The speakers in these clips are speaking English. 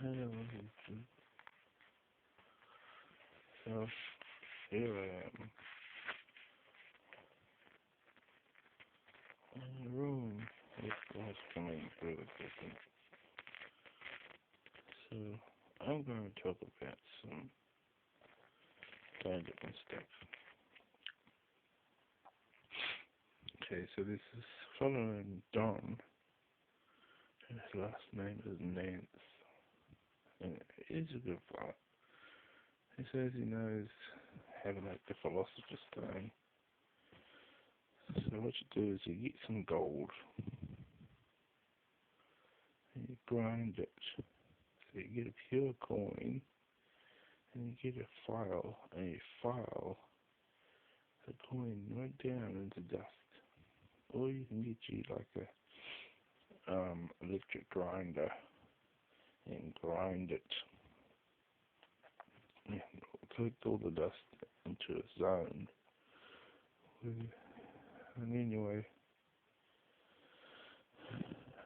Hello, so here I am in a room with lights coming through a second. So I'm going to talk about some different stuff. Okay, so this is a fellow named Don, and his last name is Nance, and he's a good fellow. He says he knows how to make the philosopher's stone. So what you do is you get some gold, and you grind it. So you get a pure coin, and you get a file, and you file the coin right down into dust. Or you can get you like a electric grinder and grind it and collect all the dust into a zone. And anyway,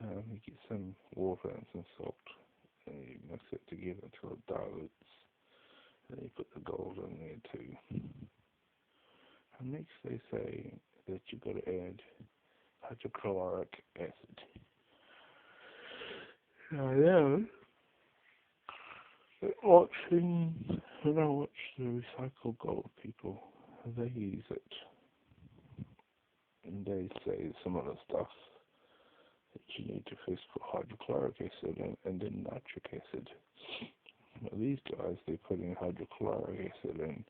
you get some water and some salt, and you mix it together until it dilutes. And you put the gold in there too. And next they say that you've got to add hydrochloric acid. I know that when I watch the recycled gold people, they use it. And they say similar stuff that you need to first put hydrochloric acid in and then nitric acid. Now these guys, they're putting hydrochloric acid in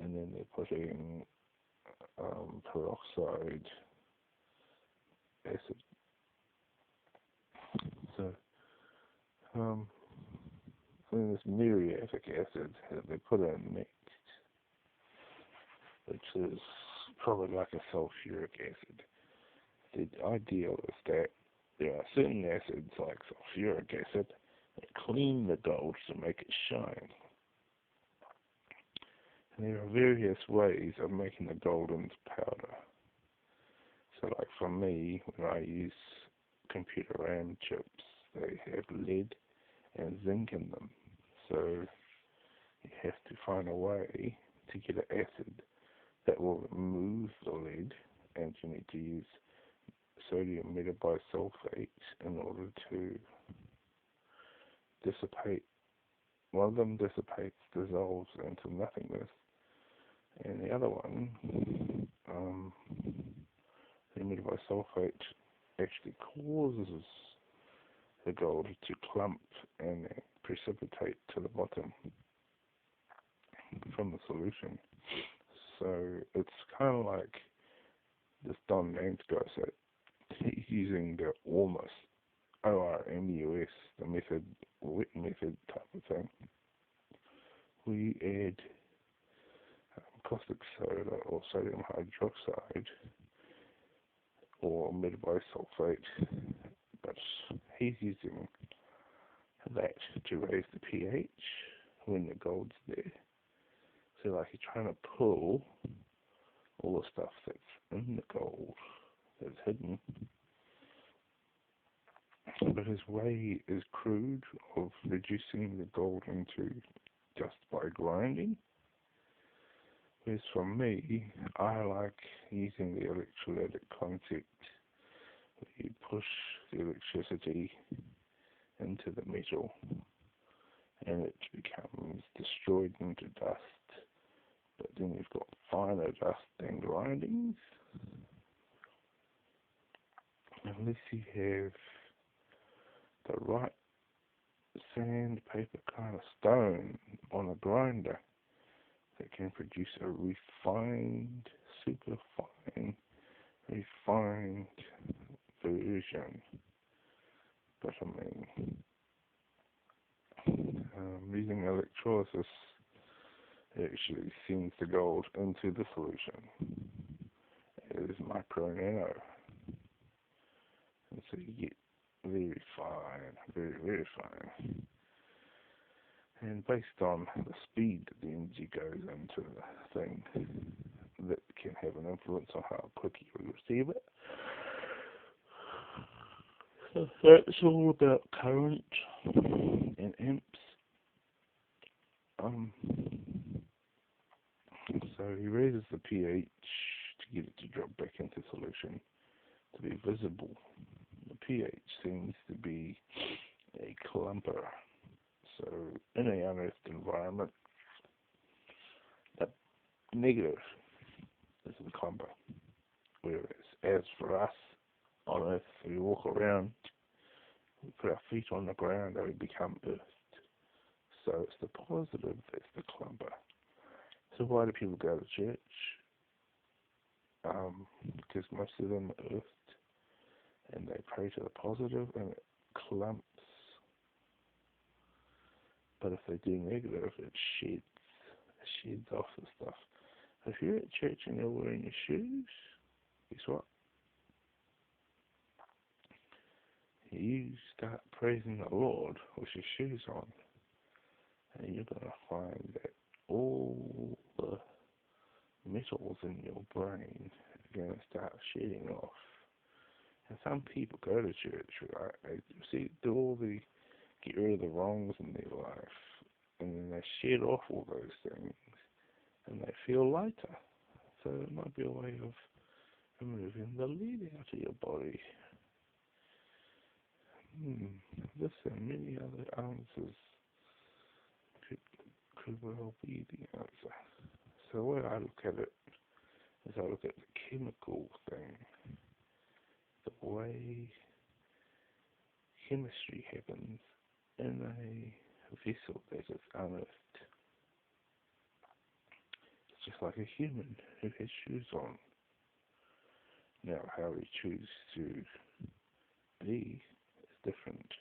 and then they're putting peroxide acid. So, then this muriatic acid that they put in next, which is probably like a sulfuric acid. The ideal is that there are certain acids like sulfuric acid that clean the gold to make it shine. And there are various ways of making the gold into powder. So like for me, when I use computer RAM chips, they have lead and zinc in them. So you have to find a way to get an acid that will remove the lead, and you need to use sodium metabisulfate in order to dissipate. One of them dissipates, dissolves into nothingness, and the other one, the metabisulfate, actually causes the gold to clump and precipitate to the bottom from the solution. So it's kind of like this Don Nance guy said, he's using the ORMUS, ORMUS, the method, wet method type of thing. We add caustic soda or sodium hydroxide or metabisulfate, but he's using that to raise the pH when the gold's there. So like you're trying to pull all the stuff that's in the gold that's hidden. But his way is crude of reducing the gold into just by grinding. Whereas for me, I like using the electrolytic concept where you push the electricity into the metal and it becomes destroyed into dust. But then you've got finer dust than grindings. Unless you have the right sandpaper kind of stone on a grinder that can produce a refined, super fine, refined version. But I mean, using electrolysis actually sends the gold into the solution. It is micro nano. And so you get very fine, very, very fine. And based on the speed that the energy goes into the thing, that can have an influence on how quick you receive it. So that's all about current and imps. Um, so he raises the pH to get it to drop back into solution to be visible. The pH seems to be a clumper. So in a unearthed environment, that negative is the clumper. Whereas as for us on Earth, we walk around, we put our feet on the ground and we become earthed. So it's the positive that's the clumper. So why do people go to church? Because most of them are earthed and they pray to the positive and it clumps. But if they do negative, it sheds off the stuff. If you're at church and you're wearing your shoes, guess what? You start praising the Lord with your shoes on, and you're going to find that all the metals in your brain are going to start shedding off. And some people go to church, right? They get rid of the wrongs in their life, and then they shed off all those things, and they feel lighter. So it might be a way of removing the lead out of your body. This and many other answers could well be the answer. So the way I look at it is I look at the chemical thing, the way chemistry happens in a vessel that is unearthed. It's just like a human who has shoes on. Now, how we choose to be is different.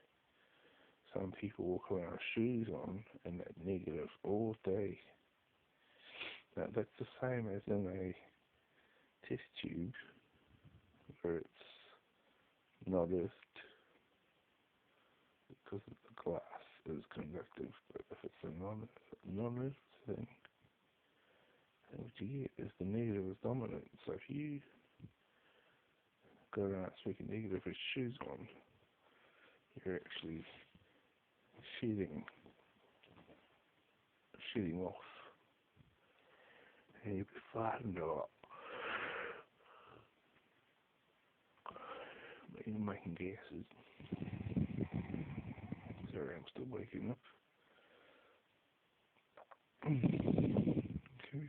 Some people walk around with shoes on and that negative all day. Now, that's the same as in a test tube where it's not earthed because the glass is conductive, but if it's a non-earthed thing, then what you get is the negative is dominant. So if you go around speaking negative with shoes on, you're actually shedding off, and you'll be farting a lot. You're making gases. Sorry, I'm still waking up. Okay.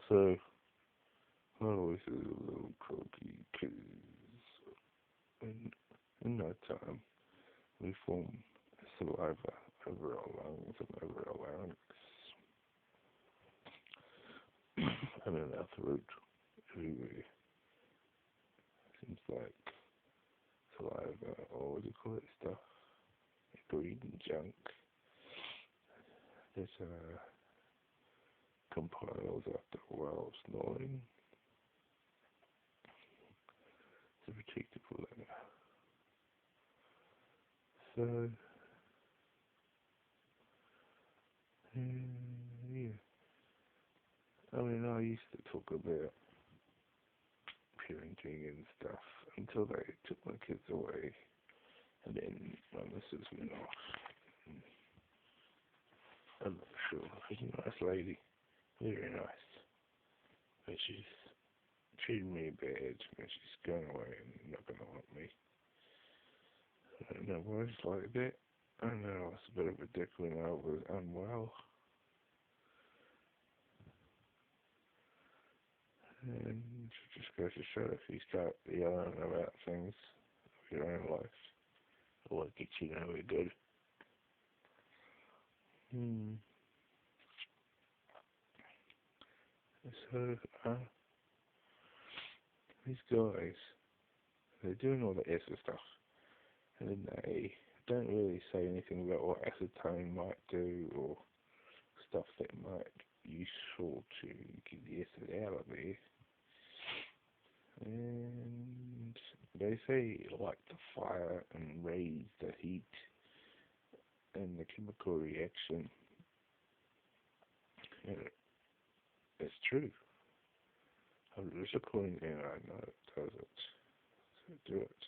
So, I always is a little croaky because in that time we form saliva over our lungs and over our larynx and in our throat everywhere. Seems like saliva, or what do you call it, stuff, green junk that compiles after a while of snoring. It's a protective layer. So, yeah. I mean, I used to talk about parenting and stuff until they took my kids away, and then my missus went off. I'm not sure. She's a nice lady, very nice, but she's treating me bad, and she's going away and not going to want me. I don't know why it's like that. I know I was a bit of a dick when I was unwell. And it just goes to show if you start yelling about things of your own life, it won't get you nowhere good. So, these guys, they're doing all the acid stuff, and then they don't really say anything about what acetone might do, or stuff that might be useful to get the acid out of there. And they say light the fire and raise the heat and the chemical reaction. And it's true. There's a point, and I know it does it. So do it.